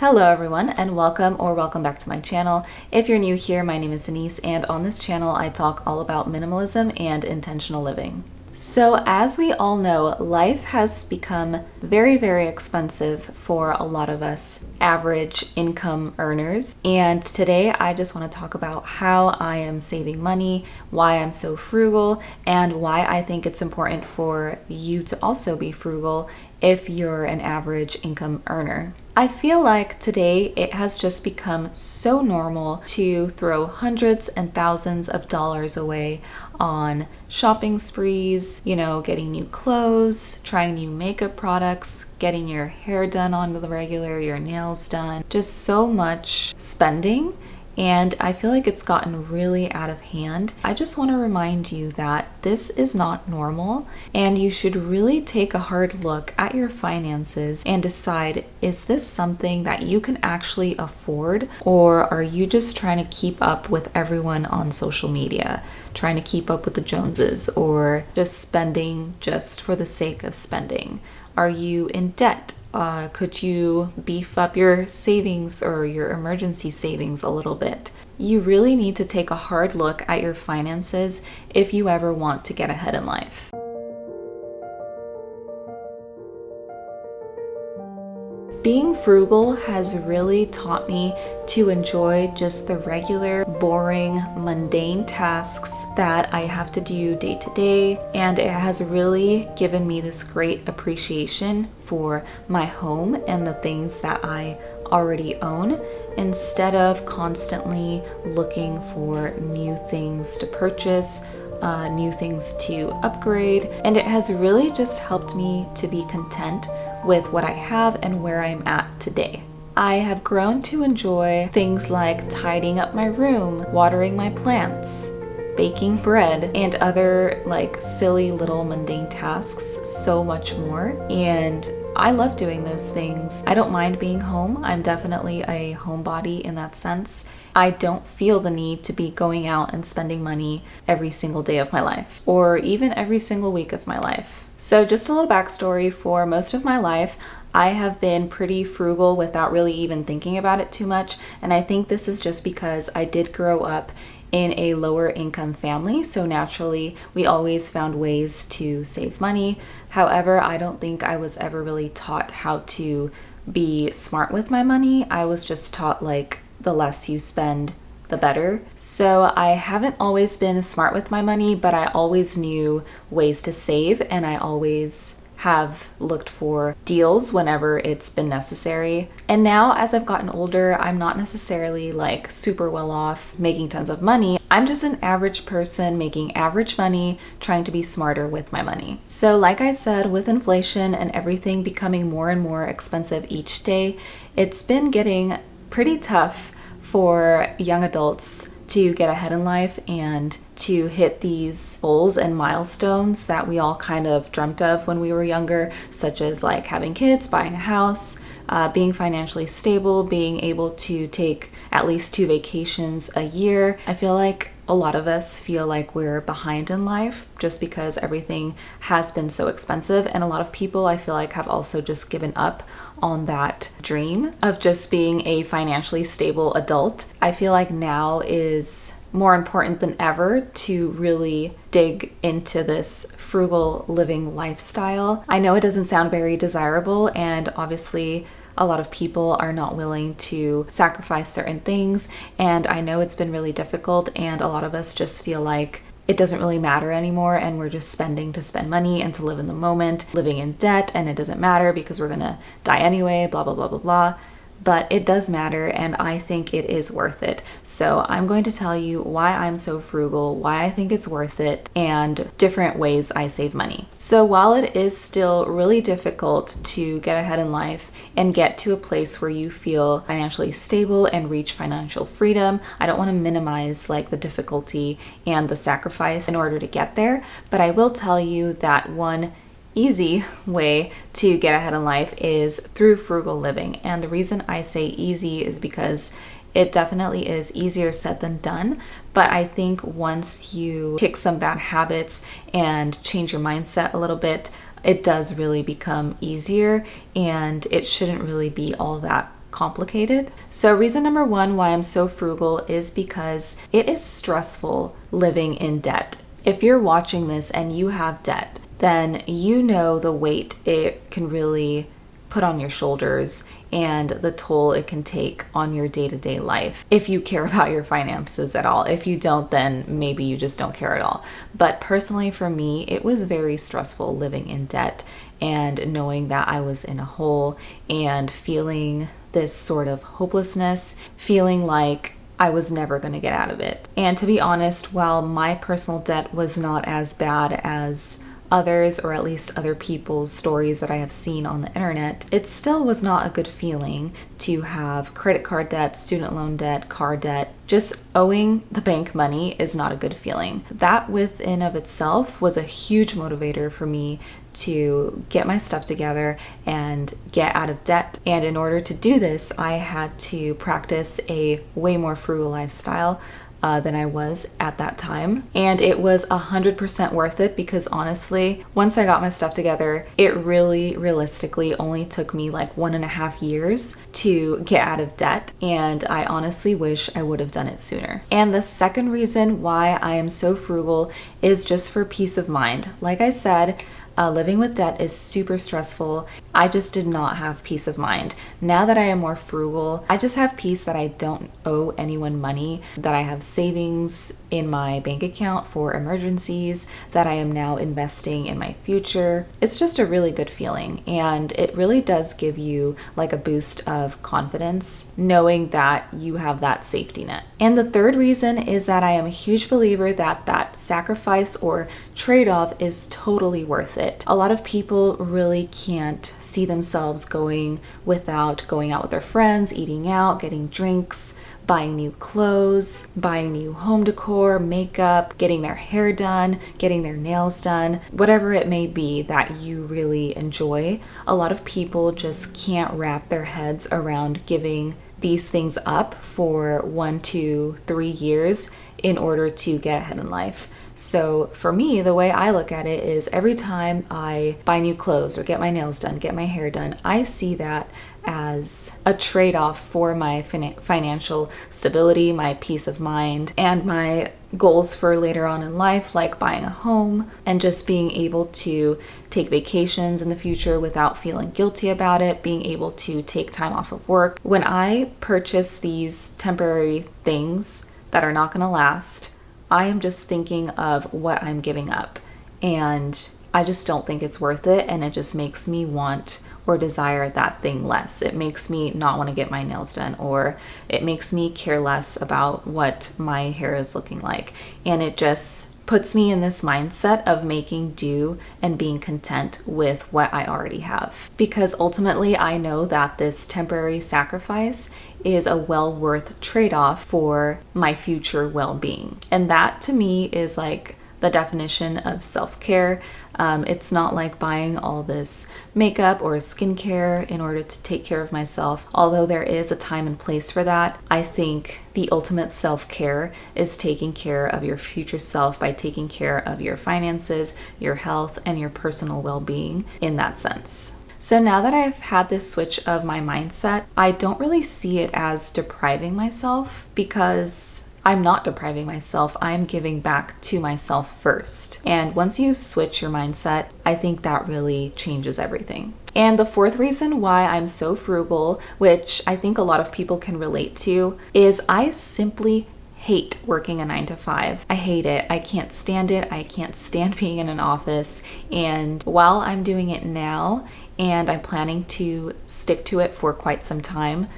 Hello everyone and welcome back to my channel. If you're new here, my name is Denise and on this channel I talk all about minimalism and intentional living. So as we all know, life has become very expensive for a lot of us average income earners. And today I just want to talk about how I am saving money, why I'm so frugal, and why I think it's important for you to also be frugal if you're an average income earner. I feel like today it has just become so normal to throw hundreds and thousands of dollars away on shopping sprees, getting new clothes, trying new makeup products, getting your hair done on the regular, your nails done, just so much spending. And I feel like it's gotten really out of hand. I just want to remind you that this is not normal and you should really take a hard look at your finances and decide, is this something that you can actually afford, or are you just trying to keep up with everyone on social media, trying to keep up with the Joneses, or just spending just for the sake of spending? Are you in debt? Could you beef up your savings or your emergency savings a little bit? You really need to take a hard look at your finances if you ever want to get ahead in life. Being frugal has really taught me to enjoy just the regular, boring, mundane tasks that I have to do day to day, and it has really given me this great appreciation for my home and the things that I already own, instead of constantly looking for new things to purchase, new things to upgrade. And it has really just helped me to be content with what I have and where I'm at today. I have grown to enjoy things like tidying up my room, watering my plants, baking bread, and other silly little mundane tasks so much more. And I love doing those things. I don't mind being home. I'm definitely a homebody in that sense. I don't feel the need to be going out and spending money every single day of my life, or even every single week of my life. So just a little backstory: for most of my life, I have been pretty frugal without really even thinking about it too much. And I think this is just because I did grow up in a lower income family, so naturally we always found ways to save money. However, I don't think I was ever really taught how to be smart with my money. I was just taught the less you spend, the better. So I haven't always been smart with my money, but I always knew ways to save, and I always have looked for deals whenever it's been necessary. And now as I've gotten older, I'm not necessarily super well off making tons of money. I'm just an average person making average money, trying to be smarter with my money. So like I said, with inflation and everything becoming more and more expensive each day, it's been getting pretty tough for young adults to get ahead in life and to hit these goals and milestones that we all kind of dreamt of when we were younger, such as having kids, buying a house, being financially stable, being able to take at least 2 vacations a year. I feel like a lot of us feel like we're behind in life just because everything has been so expensive. And a lot of people, I feel like, have also just given up on that dream of just being a financially stable adult. I feel like now is more important than ever to really dig into this frugal living lifestyle. I know it doesn't sound very desirable, and obviously a lot of people are not willing to sacrifice certain things, and I know it's been really difficult, and a lot of us just feel like it doesn't really matter anymore, and we're just spending to spend money and to live in the moment, living in debt, and it doesn't matter because we're gonna die anyway, blah blah blah blah blah. But it does matter, and I think it is worth it. So I'm going to tell you why I'm so frugal, why I think it's worth it, and different ways I save money. So while it is still really difficult to get ahead in life and get to a place where you feel financially stable and reach financial freedom, I don't want to minimize the difficulty and the sacrifice in order to get there, but I will tell you that one easy way to get ahead in life is through frugal living. And the reason I say easy is because it definitely is easier said than done. But I think once you kick some bad habits and change your mindset a little bit, it does really become easier, and it shouldn't really be all that complicated. So reason number one why I'm so frugal is because it is stressful living in debt. If you're watching this and you have debt, then you know the weight it can really put on your shoulders and the toll it can take on your day-to-day life if you care about your finances at all. If you don't, then maybe you just don't care at all. But personally for me, it was very stressful living in debt and knowing that I was in a hole and feeling this sort of hopelessness, feeling like I was never going to get out of it. And to be honest, while my personal debt was not as bad as others, or at least other people's stories that I have seen on the internet, it still was not a good feeling to have credit card debt, student loan debt, car debt. Just owing the bank money is not a good feeling. That within of itself was a huge motivator for me to get my stuff together and get out of debt. And in order to do this, I had to practice a way more frugal lifestyle than I was at that time. And it was 100% worth it because honestly, once I got my stuff together, it really realistically only took me like 1.5 years to get out of debt. And I honestly wish I would have done it sooner. And the second reason why I am so frugal is just for peace of mind. Like I said, living with debt is super stressful. I just did not have peace of mind. Now that I am more frugal, I just have peace that I don't owe anyone money, that I have savings in my bank account for emergencies, that I am now investing in my future. It's just a really good feeling, and it really does give you like a boost of confidence knowing that you have that safety net. And the third reason is that I am a huge believer that that sacrifice or trade-off is totally worth it. A lot of people really can't see themselves going without going out with their friends, eating out, getting drinks, buying new clothes, buying new home decor, makeup, getting their hair done, getting their nails done, whatever it may be that you really enjoy. A lot of people just can't wrap their heads around giving these things up for 1, 2, 3 years in order to get ahead in life. So for me, the way I look at it is every time I buy new clothes or get my nails done, get my hair done, I see that as a trade-off for my financial stability, my peace of mind, and my goals for later on in life, like buying a home and just being able to take vacations in the future without feeling guilty about it, being able to take time off of work. When I purchase these temporary things that are not going to last, I am just thinking of what I'm giving up, and I just don't think it's worth it, and it just makes me want or desire that thing less. It makes me not want to get my nails done, or it makes me care less about what my hair is looking like, and it just puts me in this mindset of making do and being content with what I already have. Because ultimately I know that this temporary sacrifice is a well worth trade-off for my future well-being. And that to me is like the definition of self-care. It's not like buying all this makeup or skincare in order to take care of myself. Although there is a time and place for that, I think the ultimate self-care is taking care of your future self by taking care of your finances, your health, and your personal well-being in that sense. So now that I've had this switch of my mindset, I don't really see it as depriving myself, because I'm not depriving myself. I'm giving back to myself first. And once you switch your mindset, I think that really changes everything. And the fourth reason why I'm so frugal, which I think a lot of people can relate to, is I simply hate working a 9 to 5. I hate it. I can't stand it. I can't stand being in an office. And while I'm doing it now, and I'm planning to stick to it for quite some time,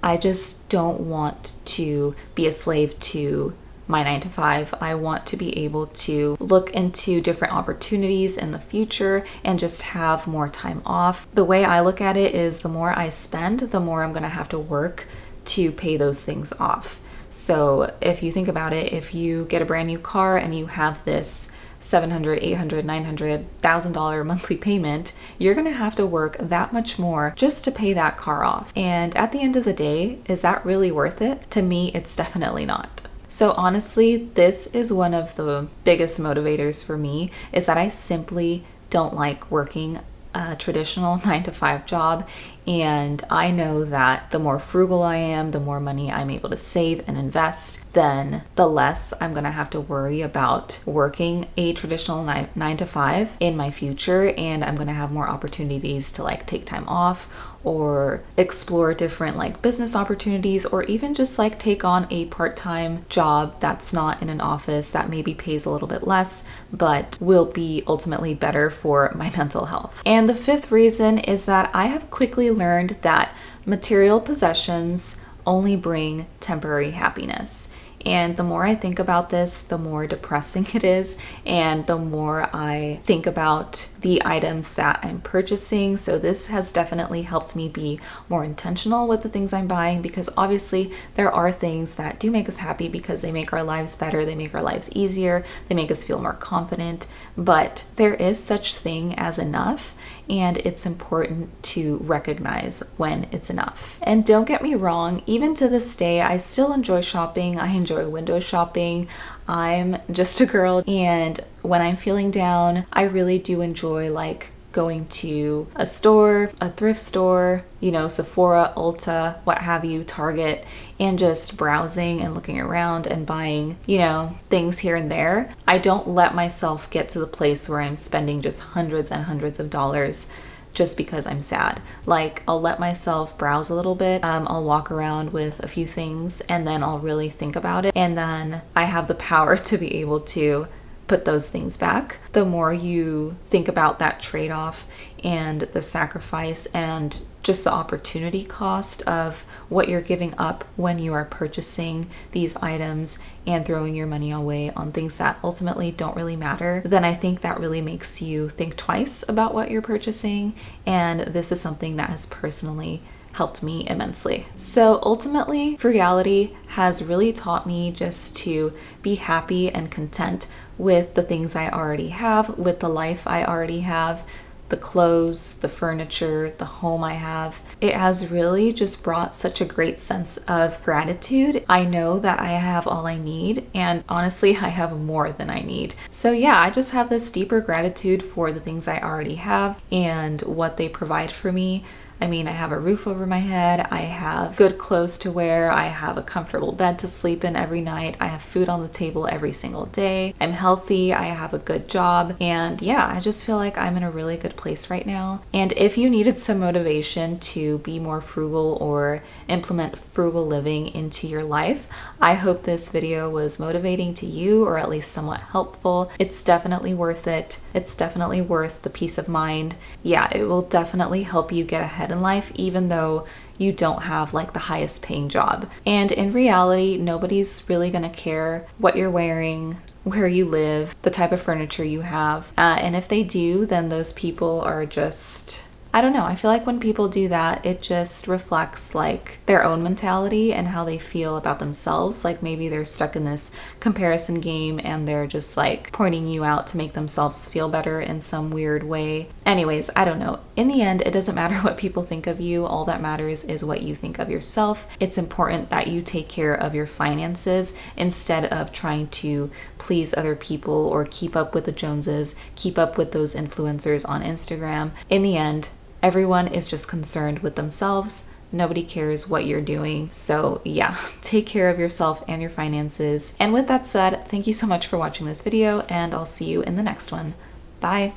I just don't want to be a slave to my 9 to 5. I want to be able to look into different opportunities in the future and just have more time off. The way I look at it is the more I spend, the more I'm going to have to work to pay those things off. So if you think about it, if you get a brand new car and you have this $700, $800, $900, $1,000 monthly payment, you're gonna have to work that much more just to pay that car off. And at the end of the day, is that really worth it? To me, it's definitely not. So honestly, this is one of the biggest motivators for me, is that I simply don't like working a traditional 9 to 5 job, And I know that the more frugal I am, the more money I'm able to save and invest, then the less I'm going to have to worry about working a traditional 9 to 5 in my future. And I'm going to have more opportunities to like take time off or explore different like business opportunities, or even just like take on a part-time job that's not in an office that maybe pays a little bit less but will be ultimately better for my mental health. And the fifth reason is that I have quickly learned that material possessions only bring temporary happiness. And the more I think about this, the more depressing it is, and the more I think about the items that I'm purchasing. So this has definitely helped me be more intentional with the things I'm buying, because obviously there are things that do make us happy because they make our lives better, they make our lives easier, they make us feel more confident, but there is such thing as enough. And it's important to recognize when it's enough. And don't get me wrong, even to this day, I still enjoy shopping. I enjoy window shopping. I'm just a girl, and when I'm feeling down, I really do enjoy like going to a store, a thrift store, Sephora, Ulta, what have you, Target, and just browsing and looking around and buying, things here and there. I don't let myself get to the place where I'm spending just hundreds and hundreds of dollars just because I'm sad. Like, I'll let myself browse a little bit. I'll walk around with a few things and then I'll really think about it. And then I have the power to be able to put those things back. The more you think about that trade-off and the sacrifice and just the opportunity cost of what you're giving up when you are purchasing these items and throwing your money away on things that ultimately don't really matter, then I think that really makes you think twice about what you're purchasing. And this is something that has personally helped me immensely. So ultimately, frugality has really taught me just to be happy and content with the things I already have, with the life I already have, the clothes, the furniture, the home I have. It has really just brought such a great sense of gratitude. I know that I have all I need, and honestly, I have more than I need. So yeah, I just have this deeper gratitude for the things I already have and what they provide for me. I mean, I have a roof over my head, I have good clothes to wear, I have a comfortable bed to sleep in every night, I have food on the table every single day, I'm healthy, I have a good job, and yeah, I just feel like I'm in a really good place right now. And if you needed some motivation to be more frugal or implement frugal living into your life, I hope this video was motivating to you, or at least somewhat helpful. It's definitely worth it. It's definitely worth the peace of mind. Yeah, it will definitely help you get ahead in life, even though you don't have like the highest paying job. And in reality, nobody's really gonna care what you're wearing, where you live, the type of furniture you have. And if they do, then those people are just, I don't know, I feel like when people do that, it just reflects like their own mentality and how they feel about themselves. Like maybe they're stuck in this comparison game and they're just like pointing you out to make themselves feel better in some weird way. Anyways, I don't know. In the end, it doesn't matter what people think of you. All that matters is what you think of yourself. It's important that you take care of your finances instead of trying to please other people or keep up with the Joneses, keep up with those influencers on Instagram. In the end, everyone is just concerned with themselves. Nobody cares what you're doing. So yeah, take care of yourself and your finances. And with that said, thank you so much for watching this video, and I'll see you in the next one. Bye.